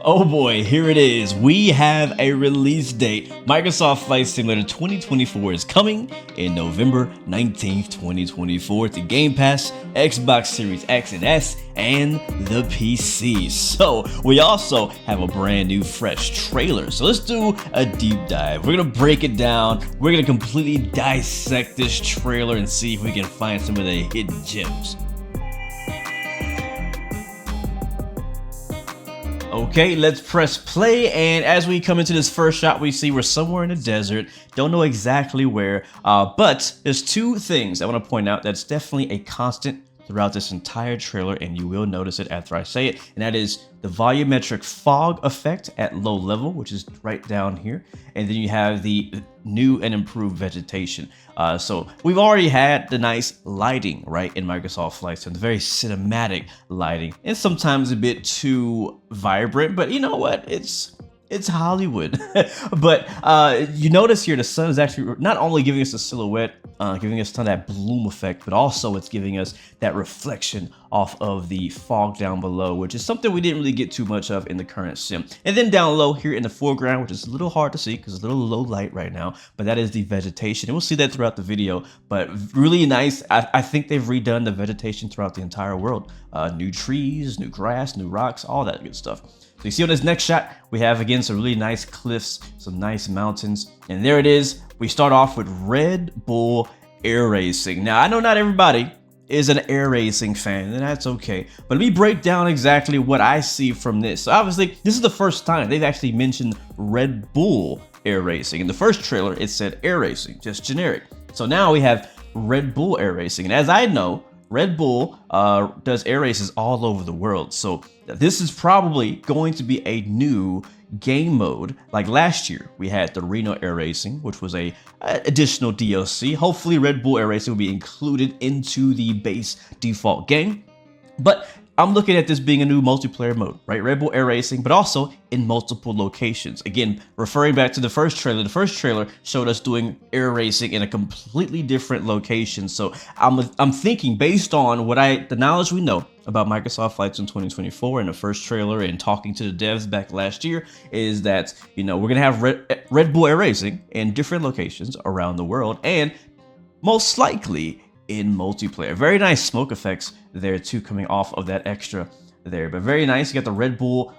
Oh boy, here it is. We have a release date. Microsoft Flight Simulator 2024 is coming in November 19th, 2024 to Game Pass, Xbox Series X and S, and the PC. So we also have a brand new fresh trailer. So let's do a deep dive. We're gonna break it down. We're gonna completely dissect this trailer and see if we can find some of the hidden gems. Okay, let's press play, and as we come into this first shot, we see we're somewhere in the desert. Don't know exactly where, but there's two things I want to point out that's definitely a constant throughout this entire trailer, and you will notice it after I say it, and that is the volumetric fog effect at low level, which is right down here, and then you have the new and improved vegetation. So we've already had the nice lighting, right, in Microsoft Flight Sim, the very cinematic lighting, and sometimes a bit too vibrant, but you know what, it's Hollywood. But you notice here the sun is actually not only giving us a silhouette, giving us some of that bloom effect, but also it's giving us that reflection off of the fog down below, which is something we didn't really get too much of in the current sim. And then down low here in the foreground, which is a little hard to see because it's a little low light right now, but that is the vegetation. And we'll see that throughout the video, but really nice. I think they've redone the vegetation throughout the entire world. New trees, new grass, new rocks, all that good stuff. So you see on this next shot, we have again some really nice cliffs, some nice mountains, and there it is. We start off with Red Bull Air Racing. Now I know not everybody is an air racing fan, and that's okay, but let me break down exactly what I see from this. So obviously, this is the first time they've actually mentioned Red Bull Air Racing. In the first trailer, it said air racing, just generic. So now we have Red Bull Air Racing, and as I know, Red Bull does air races all over the world. So this is probably going to be a new game mode. Like last year, we had the Reno Air Racing, which was a additional DLC. Hopefully Red Bull Air Racing will be included into the base default game. But I'm looking at this being a new multiplayer mode, right? Red Bull Air Racing, but also in multiple locations. Again, referring back to the first trailer showed us doing air racing in a completely different location. So I'm thinking, based on the knowledge we know about Microsoft Flight Sim 2024 in the first trailer and talking to the devs back last year, is that, you know, we're gonna have Red Bull Air Racing in different locations around the world, and most likely in multiplayer. Very nice smoke effects there too, coming off of that extra there, but very nice. You got the Red Bull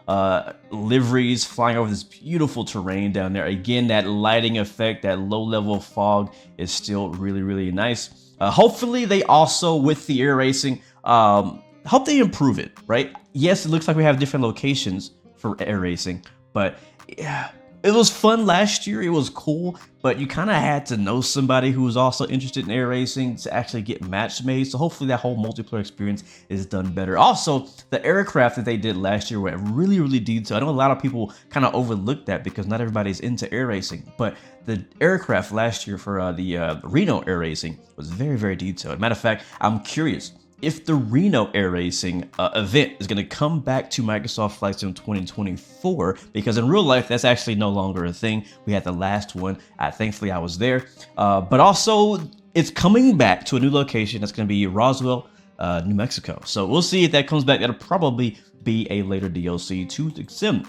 liveries flying over this beautiful terrain down there. Again, that lighting effect, that low level fog is still really nice. Hopefully they also, with the air racing, hope they improve it, right? Yes, it looks like we have different locations for air racing, but yeah, it was fun last year. It was cool, but you kind of had to know somebody who was also interested in air racing to actually get match made. So hopefully that whole multiplayer experience is done better. Also, the aircraft that they did last year were really detailed. I know a lot of people kind of overlooked that because not everybody's into air racing, but the aircraft last year for the Reno Air Racing was very detailed. Matter of fact, I'm curious if the Reno Air Racing event is going to come back to Microsoft Flight Sim 2024, because in real life, that's actually no longer a thing. We had the last one. Thankfully, I was there. But also, it's coming back to a new location. That's going to be Roswell, New Mexico. So we'll see if that comes back. That'll probably be a later DLC to the sim.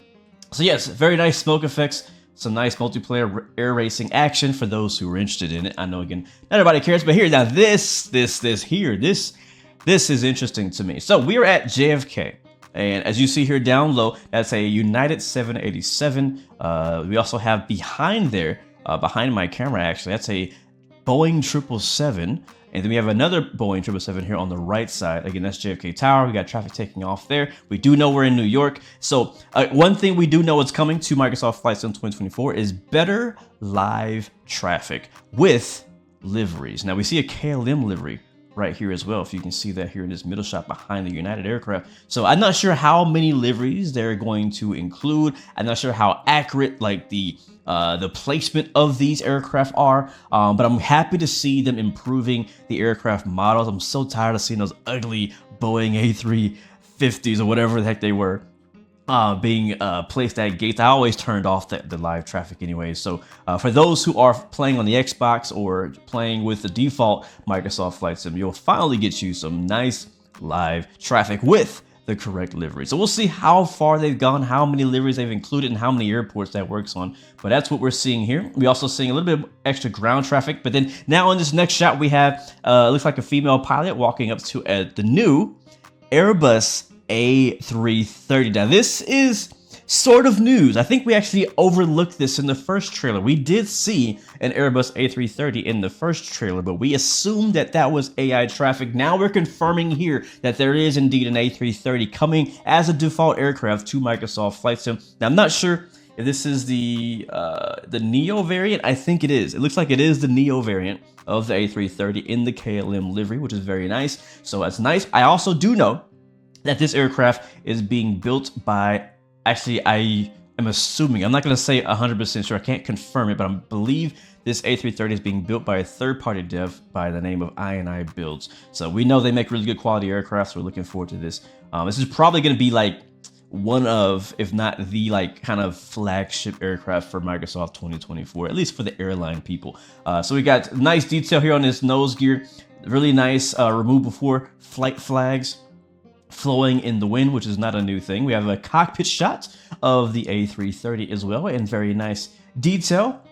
So yes, very nice smoke effects. Some nice multiplayer air racing action for those who are interested in it. I know, again, not everybody cares, but here, now this is interesting to me. So we are at JFK, and as you see here down low, that's a United 787. We also have behind there, behind my camera actually, that's a Boeing 777. And then we have another Boeing 777 here on the right side. Again, that's JFK Tower. We got traffic taking off there. We do know we're in New York. So one thing we do know is coming to Microsoft Flight Sim 2024 is better live traffic with liveries. Now we see a KLM livery right here as well, if you can see that here in this middle shot behind the United aircraft. So I'm not sure how many liveries they're going to include. I'm not sure how accurate like the placement of these aircraft are, but I'm happy to see them improving the aircraft models. I'm so tired of seeing those ugly Boeing A350s or whatever the heck they were being placed at gates. I always turned off the live traffic anyway. So for those who are playing on the Xbox or playing with the default Microsoft Flight Sim, you'll finally get you some nice live traffic with the correct livery. So we'll see how far they've gone, how many liveries they've included, and how many airports that works on. But that's what we're seeing here. We're also seeing a little bit of extra ground traffic. But then now in this next shot, we have looks like a female pilot walking up to the new Airbus A330. Now this is sort of news. I think we actually overlooked this in the first trailer. We did see an Airbus A330 in the first trailer, but we assumed that that was AI traffic. Now we're confirming here that there is indeed an A330 coming as a default aircraft to Microsoft Flight Sim. Now I'm not sure if this is the Neo variant. I think it is. It looks like it is the Neo variant of the A330 in the KLM livery, which is very nice. So that's nice. I also do know that this aircraft is being built by, actually, I am assuming, I'm not going to say 100% sure, I can't confirm it, but I believe this A330 is being built by a third-party dev by the name of I Builds. So we know they make really good quality aircraft, so we're looking forward to this. This is probably going to be like one of, if not the like kind of flagship aircraft for Microsoft 2024, at least for the airline people. So we got nice detail here on this nose gear, really nice remove before flight flags flowing in the wind, which is not a new thing. We have a cockpit shot of the A330 as well, and very nice detail.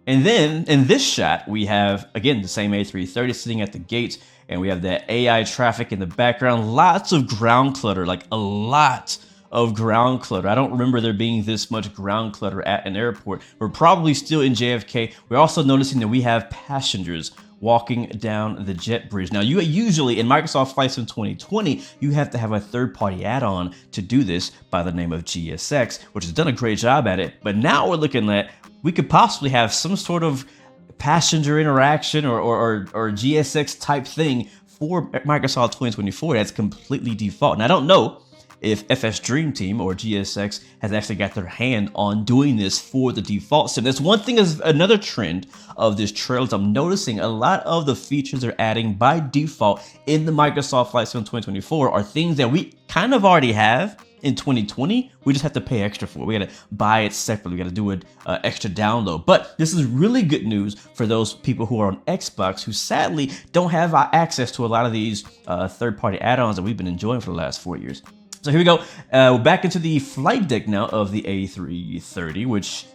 And then in this shot, we have, again, the same A330 sitting at the gate, and we have that AI traffic in the background. Lots of ground clutter, like a lot of ground clutter. I don't remember there being this much ground clutter at an airport. We're probably still in JFK. We're also noticing that we have passengers walking down the jet bridge. Now, you usually in Microsoft Flight Sim 2020, you have to have a third-party add-on to do this by the name of GSX, which has done a great job at it. But now we're looking at, we could possibly have some sort of passenger interaction or GSX type thing for Microsoft 2024 that's completely default. And I don't know if FS Dream Team or GSX has actually got their hand on doing this for the default sim. That's one thing, is another trend of this trailer. I'm noticing a lot of the features they're adding by default in the Microsoft Flight Sim 2024 are things that we kind of already have in 2020. We just have to pay extra for it. We got to buy it separately. We got to do an extra download. But this is really good news for those people who are on Xbox who sadly don't have access to a lot of these third-party add-ons that we've been enjoying for the last 4 years. So here we go. We're back into the flight deck now of the A330, which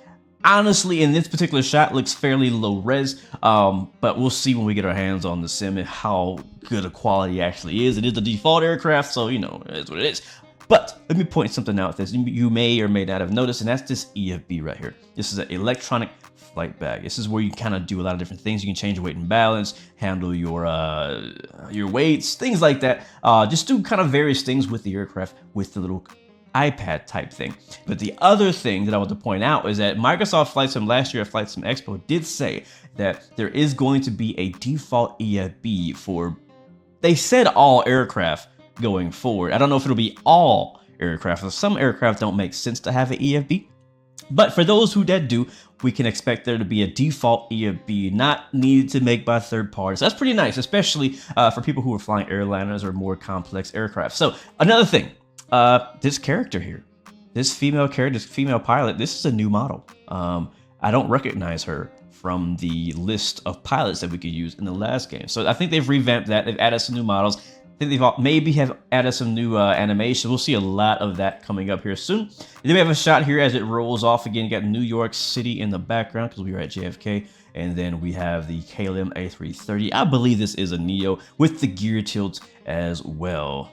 honestly in this particular shot looks fairly low res, but we'll see when we get our hands on the sim and how good a quality actually is. It is the default aircraft, so you know, it is what it is. But let me point something out that you may or may not have noticed, and that's this EFB right here. This is an electronic flight bag. This is where you kind of do a lot of different things. You can change your weight and balance, handle your weights, things like that. Just do kind of various things with the aircraft with the little iPad type thing. But the other thing that I want to point out is that Microsoft Flight Sim last year at Flight Sim Expo did say that there is going to be a default EFB for, they said, all aircraft going forward. I don't know if it'll be all aircraft. Some aircraft don't make sense to have an EFB. But for those who do, we can expect there to be a default EFB, not needed to make by third parties. That's pretty nice, especially for people who are flying airliners or more complex aircraft. So another thing, this character here, this female character, this female pilot, this is a new model. I don't recognize her from the list of pilots that we could use in the last game. So I think they've revamped that. They've added some new models. I think they've maybe have added some new animation. We'll see a lot of that coming up here soon. And then we have a shot here as it rolls off again. You got New York City in the background because we are at JFK. And then we have the KLM A330. I believe this is a Neo with the gear tilt as well.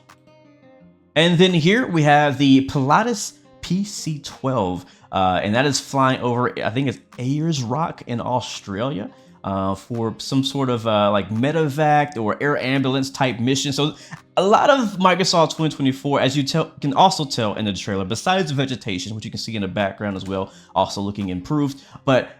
And then here we have the Pilatus PC-12. And that is flying over, I think it's Ayers Rock in Australia. For some sort of like medevac or air ambulance type mission. So a lot of Microsoft 2024, as you can also tell in the trailer, besides the vegetation, which you can see in the background as well, also looking improved, but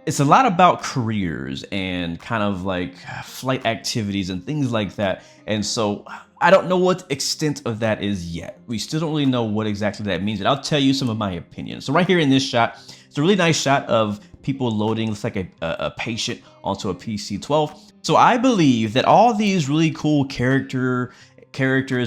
it's a lot about careers and kind of like flight activities and things like that. And so I don't know what extent of that is yet. We still don't really know what exactly that means, but I'll tell you some of my opinions. So right here in this shot, it's a really nice shot of people loading, looks like a patient onto a PC-12. So I believe that all these really cool characters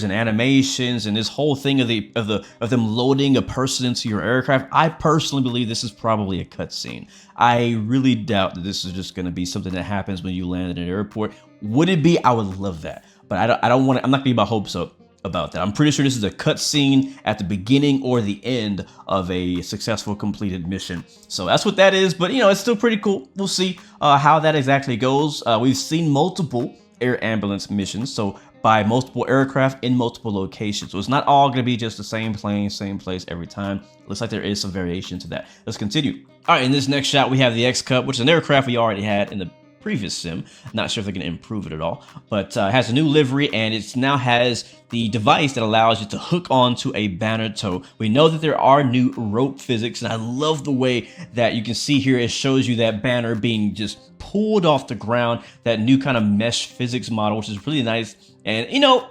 and animations and this whole thing of them loading a person into your aircraft, I personally believe this is probably a cutscene. I really doubt that this is just going to be something that happens when you land at an airport. Would it be? I would love that, but I don't want to. I'm not going to get my hopes up. about that. I'm pretty sure this is a cutscene at the beginning or the end of a successful completed mission. So that's what that is, but you know, it's still pretty cool. We'll see how that exactly goes. We've seen multiple air ambulance missions, so by multiple aircraft in multiple locations. So it's not all gonna be just the same plane, same place every time. Looks like there is some variation to that. Let's continue. All right, in this next shot, we have the X-Cup, which is an aircraft we already had in the previous sim. Not sure if they're going to improve it at all, but it has a new livery, and it now has the device that allows you to hook onto a banner tow. We know that there are new rope physics, and I love the way that you can see here it shows you that banner being just pulled off the ground, that new kind of mesh physics model, which is really nice. And you know,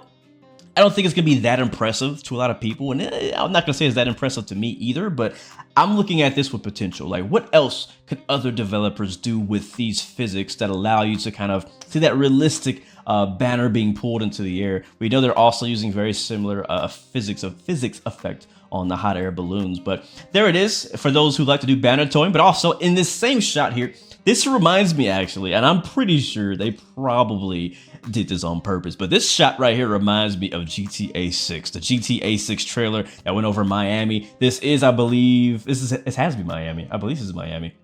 I don't think it's going to be that impressive to a lot of people, and I'm not going to say it's that impressive to me either, but I'm looking at this with potential. Like, what else could other developers do with these physics that allow you to kind of see that realistic banner being pulled into the air? We know they're also using very similar physics effect on the hot air balloons, but there it is for those who like to do banner towing. But also in this same shot here, this reminds me actually, and I'm pretty sure they probably did this on purpose, but this shot right here reminds me of GTA 6, the GTA 6 trailer that went over Miami. This is, I believe, it has to be Miami. I believe this is Miami.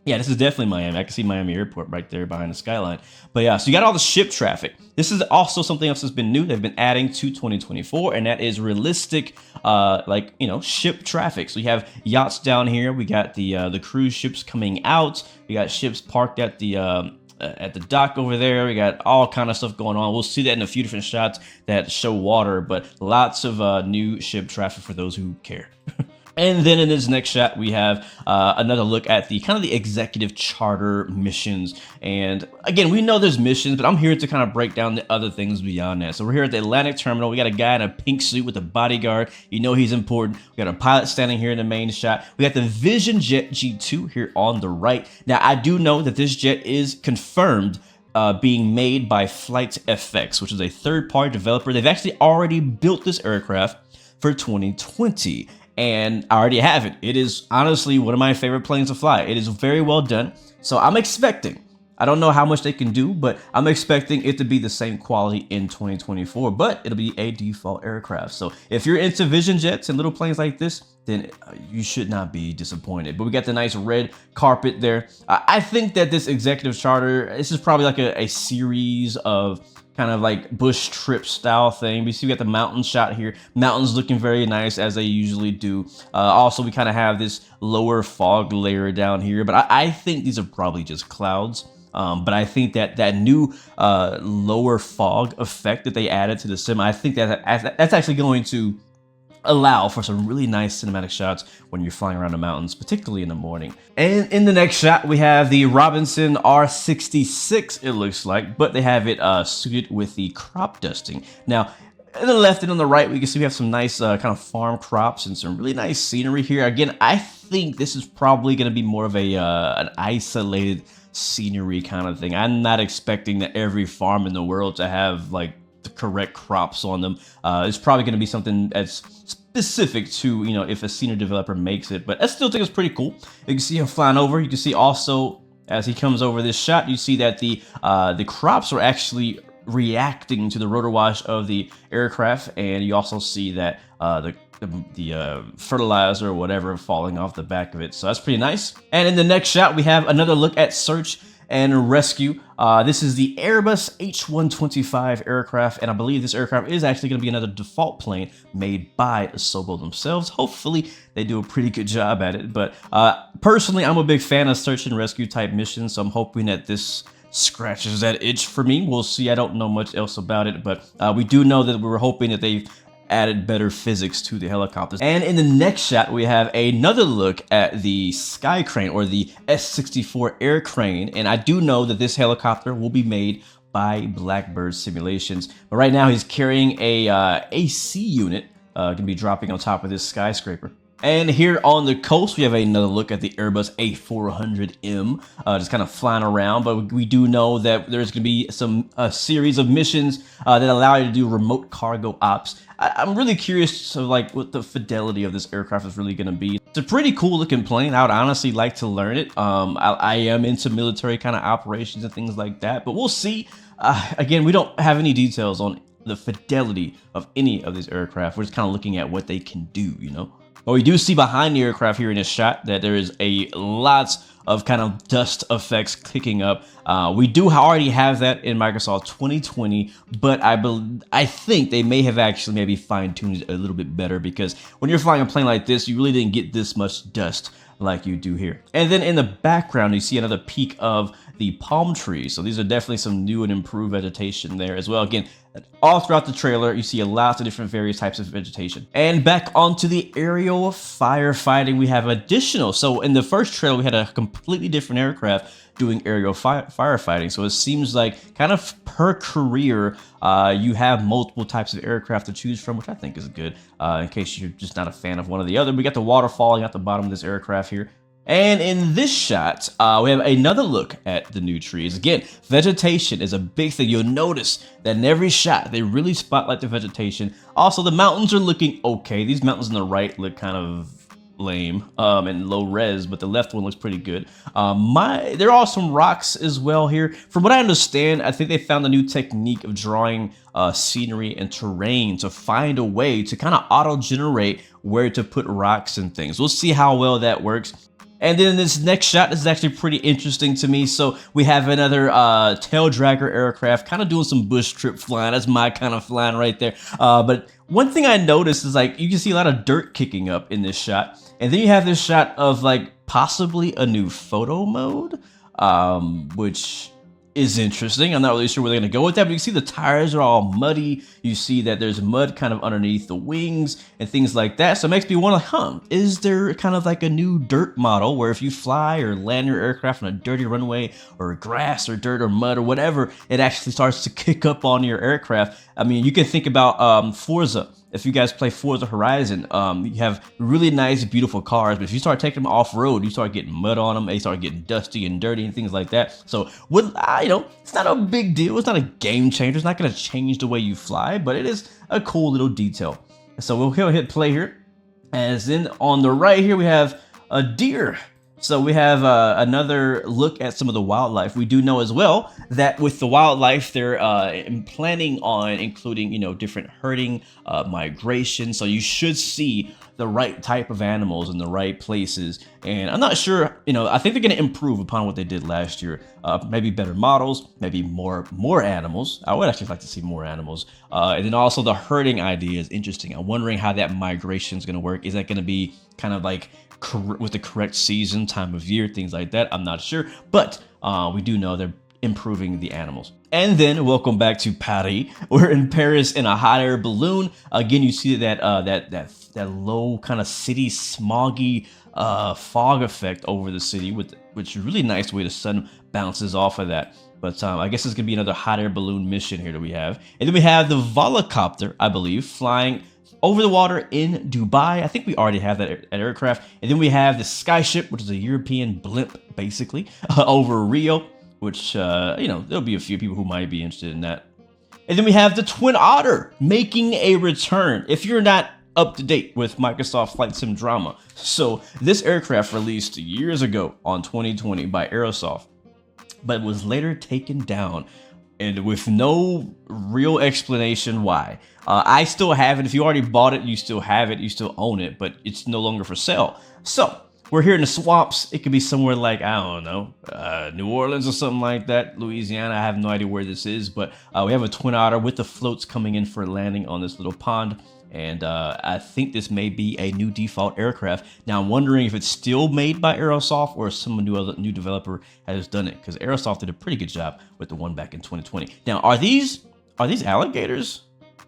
Yeah, this is definitely Miami. I can see Miami Airport right there behind the skyline. But yeah, so you got all the ship traffic. This is also something else that's been new. They've been adding to 2024, and that is realistic, like, you know, ship traffic. So you have yachts down here. We got the cruise ships coming out. We got ships parked at the dock over there. We got all kind of stuff going on. We'll see that in a few different shots that show water, but lots of new ship traffic for those who care. And then in this next shot, we have another look at the kind of the executive charter missions. And again, we know there's missions, but I'm here to kind of break down the other things beyond that. So we're here at the Atlantic Terminal. We got a guy in a pink suit with a bodyguard. You know he's important. We got a pilot standing here in the main shot. We got the Vision Jet G2 here on the right. Now, I do know that this jet is confirmed being made by Flight FX, which is a third-party developer. They've actually already built this aircraft for 2020. And I already have it. It is honestly one of my favorite planes to fly. It is very well done. So I'm expecting, I don't know how much they can do, but I'm expecting it to be the same quality in 2024, but it'll be a default aircraft. So if you're into Vision Jets and little planes like this, then you should not be disappointed. But we got the nice red carpet there. I think that this executive charter, this is probably like a series of kind of like bush trip style thing. We see we got the mountain shot here. Mountains looking very nice as they usually do. Also, we kind of have this lower fog layer down here, but I think these are probably just clouds. But I think that new lower fog effect that they added to the sim, I think that's actually going to allow for some really nice cinematic shots when you're flying around the mountains, particularly in the morning. And in the next shot, we have the Robinson R66, it looks like, but they have it suited with the crop dusting. Now, on the left and on the right, we can see we have some nice kind of farm crops and some really nice scenery here. Again, I think this is probably going to be more of an isolated scenery kind of thing. I'm not expecting that every farm in the world to have like the correct crops on them. It's probably going to be something that's specific to, you know, if a senior developer makes it, but I still think it's pretty cool. You can see him flying over. You can see also as he comes over this shot, you see that the crops are actually reacting to the rotor wash of the aircraft, and you also see that the fertilizer or whatever falling off the back of it. So that's pretty nice. And in the next shot, we have another look at search and rescue. This is the Airbus H125 aircraft, and I believe this aircraft is actually going to be another default plane made by Asobo themselves. Hopefully, they do a pretty good job at it. But personally, I'm a big fan of search and rescue type missions, so I'm hoping that this scratches that itch for me. We'll see. I don't know much else about it, but we do know that we were hoping that they've added better physics to the helicopters. And in the next shot, we have another look at the Sky Crane, or the S-64 air crane. And I do know that this helicopter will be made by Blackbird Simulations. But right now, he's carrying a AC unit, going to be dropping on top of this skyscraper. And here on the coast, we have another look at the Airbus A400M, just kind of flying around. But we do know that there's going to be a series of missions that allow you to do remote cargo ops. I'm really curious of like what the fidelity of this aircraft is really going to be. It's a pretty cool looking plane. I would honestly like to learn it. I am into military kind of operations and things like that, but we'll see. Again, we don't have any details on the fidelity of any of these aircraft. We're just kind of looking at what they can do, you know. But we do see behind the aircraft here in this shot that there is a lot of kind of dust effects kicking up. We do already have that in Microsoft 2020, but I think they may have actually maybe fine-tuned it a little bit better, because when you're flying a plane like this, you really didn't get this much dust like you do here. And then in the background, you see another peak of the palm trees. So these are definitely some new and improved vegetation there as well. Again, all throughout the trailer, you see a lot of different various types of vegetation. And back onto the aerial firefighting, we have additional. So in the first trailer, we had a completely different aircraft doing aerial firefighting. So it seems like kind of per career, you have multiple types of aircraft to choose from, which I think is good. In case you're just not a fan of one or the other. We got the water falling out the bottom of this aircraft here. And in this shot, we have another look at the new trees. Again, vegetation is a big thing. You'll notice that in every shot, they really spotlight the vegetation. Also, the mountains are looking okay. These mountains on the right look kind of lame and low res, but the left one looks pretty good. There are some rocks as well here. From what I understand, I think they found a new technique of drawing scenery and terrain to find a way to kind of auto-generate where to put rocks and things. We'll see how well that works. And then this next shot, this is actually pretty interesting to me. So we have another tail dragger aircraft kind of doing some bush trip flying. That's my kind of flying right there. But one thing I noticed is like you can see a lot of dirt kicking up in this shot. And then you have this shot of like possibly a new photo mode, which is interesting. I'm not really sure where they're going to go with that, but you see the tires are all muddy. You see that there's mud kind of underneath the wings and things like that. So it makes me wonder, is there kind of like a new dirt model where if you fly or land your aircraft on a dirty runway or grass or dirt or mud or whatever, it actually starts to kick up on your aircraft? I mean, you can think about Forza. If you guys play Forza Horizon, you have really nice, beautiful cars, but if you start taking them off-road, you start getting mud on them, they start getting dusty and dirty and things like that. So, it's not a big deal. It's not a game changer. It's not going to change the way you fly, but it is a cool little detail. So we'll hit play here. As in on the right here, we have a deer. So we have another look at some of the wildlife. We do know as well that with the wildlife, they're planning on including, different herding, migration. So you should see the right type of animals in the right places. And I'm not sure, I think they're going to improve upon what they did last year. Maybe better models, maybe more animals. I would actually like to see more animals. And then also the herding idea is interesting. I'm wondering how that migration is going to work. Is that going to be kind of like with the correct season, time of year, things like that? I'm not sure, but we do know they're improving the animals. And then welcome back to Paris. We're in Paris in a hot air balloon. Again, you see that low kind of city smoggy fog effect over the city, which is really nice the way the sun bounces off of that. But I guess it's gonna be another hot air balloon mission here that we have. And then we have the volocopter, I believe, flying over the water in Dubai. I think we already have that aircraft. And then we have the Skyship, which is a European blimp, basically, over Rio, which, there'll be a few people who might be interested in that. And then we have the Twin Otter making a return. If you're not up to date with Microsoft Flight Sim drama, so this aircraft released years ago on 2020 by Aerosoft, but was later taken down, and with no real explanation why. I still have it. If you already bought it, you still have it, you still own it, but it's no longer for sale. So we're here in the swamps. It could be somewhere like, I don't know, New Orleans or something like that, Louisiana. I have no idea where this is, but we have a Twin Otter with the floats coming in for landing on this little pond. And I think this may be a new default aircraft. Now I'm wondering if it's still made by Aerosoft or some new developer has done it, because Aerosoft did a pretty good job with the one back in 2020. Now, are these alligators,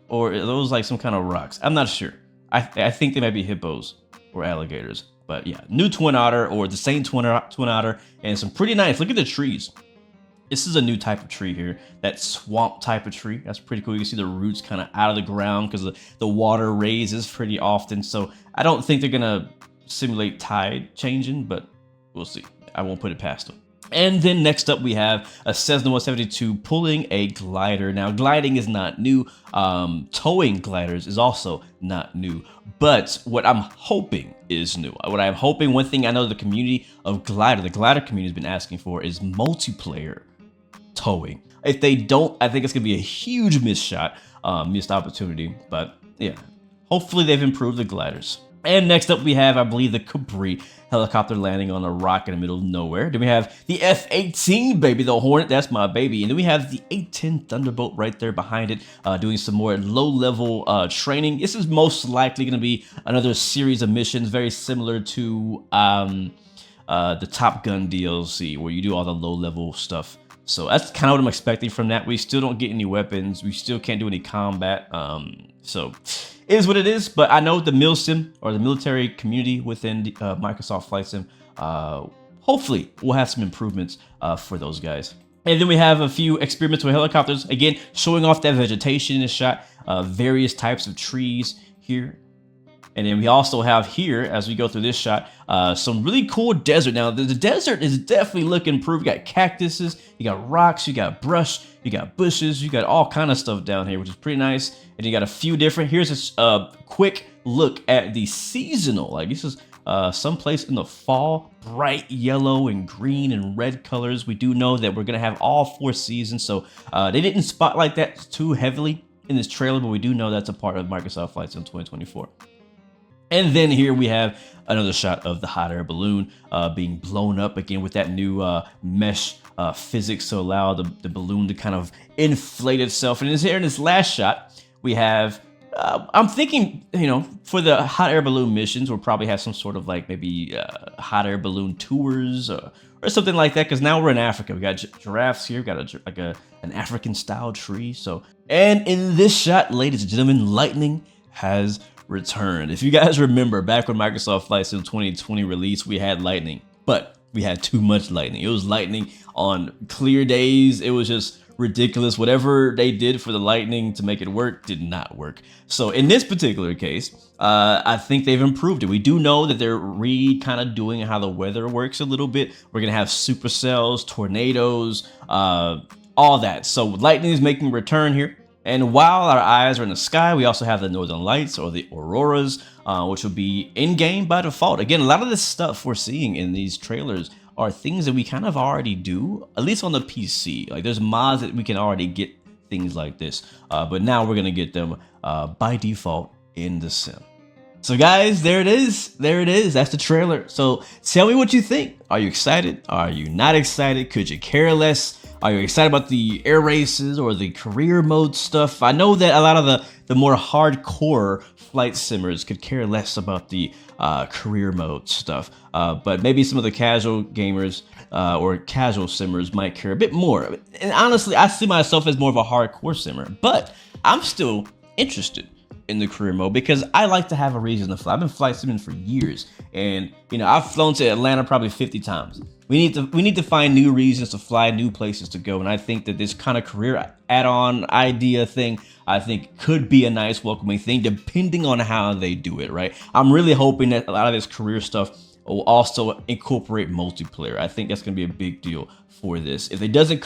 or are those like some kind of rocks? I'm not sure. I think they might be hippos or alligators. But yeah, new Twin Otter, or the same Twin Otter, and some pretty nice. Look at the trees. This is a new type of tree here, that swamp type of tree. That's pretty cool. You can see the roots kind of out of the ground because the water raises pretty often. So I don't think they're going to simulate tide changing, but we'll see. I won't put it past them. And then next up, we have a Cessna 172 pulling a glider. Now, gliding is not new. Towing gliders is also not new. But what I'm hoping is new. One thing I know the community of the glider community has been asking for is multiplayer towing. If they don't, I think it's gonna be a huge missed opportunity. But yeah, hopefully they've improved the gliders. And next up we have, I believe, the Capri helicopter landing on a rock in the middle of nowhere. Then we have the F-18, baby, the Hornet, that's my baby. And then we have the A-10 Thunderbolt right there behind it, doing some more low-level training. This is most likely going to be another series of missions, very similar to the Top Gun DLC, where you do all the low-level stuff. So that's kind of what I'm expecting from that. We still don't get any weapons. We still can't do any combat. So it is what it is. But I know the MilSim, or the military community within Microsoft Flight Sim, hopefully we'll have some improvements for those guys. And then we have a few experiments with helicopters. Again, showing off that vegetation in this shot, various types of trees here. And then we also have here, as we go through this shot, some really cool desert. Now, the desert is definitely looking improved. You got cactuses, you got rocks, you got brush, you got bushes, you got all kind of stuff down here, which is pretty nice. And you got a few different. Here's a quick look at the seasonal. Like, this is someplace in the fall, bright yellow and green and red colors. We do know that we're going to have all 4 seasons. So they didn't spotlight that too heavily in this trailer, but we do know that's a part of Microsoft Flight Sim 2024. And then here we have another shot of the hot air balloon being blown up again with that new mesh physics to allow the balloon to kind of inflate itself. And here in this last shot, we have, I'm thinking, you know, for the hot air balloon missions, we'll probably have some sort of like maybe hot air balloon tours or something like that. Because now we're in Africa. We got giraffes here. We got an African style tree. So, and in this shot, ladies and gentlemen, lightning has returned. If you guys remember, back when Microsoft Flight Sim 2020 released, we had lightning, but we had too much lightning. It was lightning on clear days. It was just ridiculous. Whatever they did for the lightning to make it work did not work. So in this particular case, I think they've improved it. We do know that they're kind of doing how the weather works a little bit. We're gonna have supercells, tornadoes, all that. So lightning is making a return here. And while our eyes are in the sky, we also have the northern lights, or the auroras, which will be in-game by default. Again, a lot of this stuff we're seeing in these trailers are things that we kind of already do, at least on the PC. Like, there's mods that we can already get things like this, but now we're gonna get them by default in the sim. So guys, there it is. There it is. That's the trailer. So tell me what you think. Are you excited? Are you not excited? Could you care less? Are you excited about the air races or the career mode stuff? I know that a lot of the more hardcore flight simmers could care less about the career mode stuff, but maybe some of the casual gamers or casual simmers might care a bit more. And honestly, I see myself as more of a hardcore simmer, but I'm still interested in the career mode because I like to have a reason to fly. I've been flight simming for years, and you know, I've flown to Atlanta probably 50 times. We need to find new reasons to fly, new places to go, and I think that this kind of career add-on idea thing, I think, could be a nice welcoming thing, depending on how they do it, right? I'm really hoping that a lot of this career stuff will also incorporate multiplayer. I think that's going to be a big deal for this. If it doesn't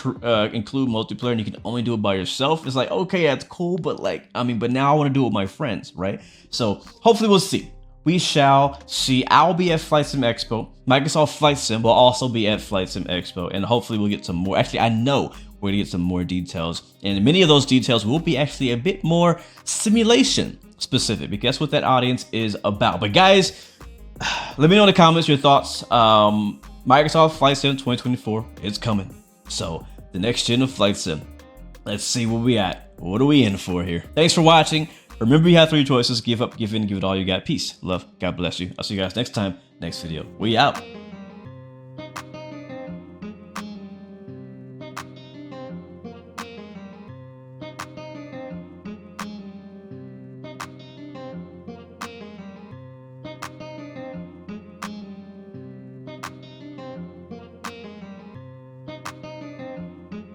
include multiplayer and you can only do it by yourself, it's like, okay, that's cool, but like, I mean, but now I want to do it with my friends, right? So hopefully we'll see. We shall see. I'll be at Flight Sim Expo. Microsoft Flight Sim will also be at Flight Sim Expo, and hopefully we'll get some more. Actually, I know we're gonna get some more details, and many of those details will be actually a bit more simulation specific, because that's what that audience is about. But guys, let me know in the comments your thoughts. Microsoft Flight Sim 2024 is coming. So the next gen of Flight Sim. Let's see where we at. What are we in for here? Thanks for watching. Remember, you have 3 choices: give up, give in, give it all you got. Peace, love, God bless you. I'll see you guys next time, next video. We out.